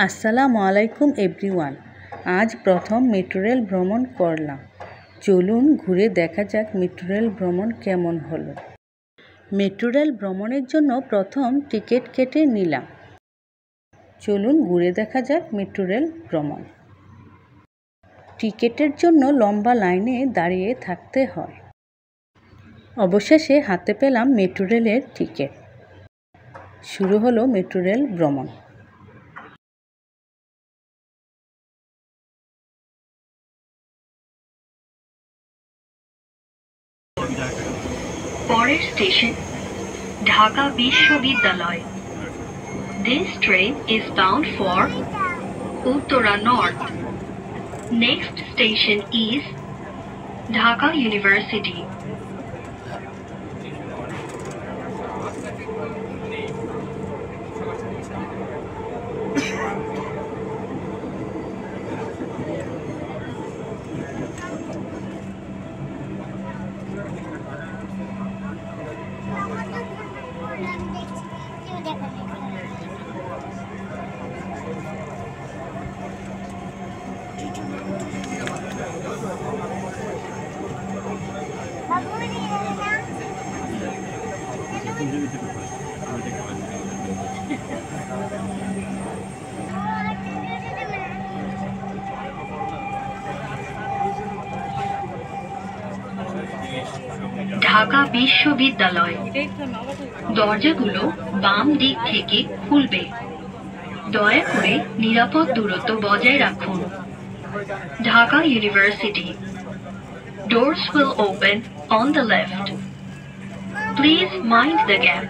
আসসালামু আলাইকুম এভরিওয়ান। আজ প্রথম মেট্রো রেল ভ্রমণ করলাম। চলুন ঘুরে দেখা যাক মেট্রো রেল ভ্রমণ কেমন হলো। মেট্রো রেল ভ্রমণের জন্য প্রথম টিকিট কেটে নিলাম। চলুন ঘুরে দেখা যাক মেট্রো রেল ভ্রমণ। টিকিটের জন্য লম্বা লাইনে দাঁড়িয়ে থাকতে হয়। অবশেষে হাতে পেলাম মেট্রো রেলের টিকিট। শুরু হলো মেট্রো রেল ভ্রমণ। পরের স্টেশন ঢাকা বিশ্ববিদ্যালয়। This train is bound for Uttara North. Next station is Dhaka University. Dhaka বিশ্ববিদ্যালয়। দরজাগুলো বাম দিক থেকে খুলবে। দয়া করে নিরাপদ দূরত্ব বজায় রাখুন। Dhaka university. Doors will open on the left. Please mind the gap.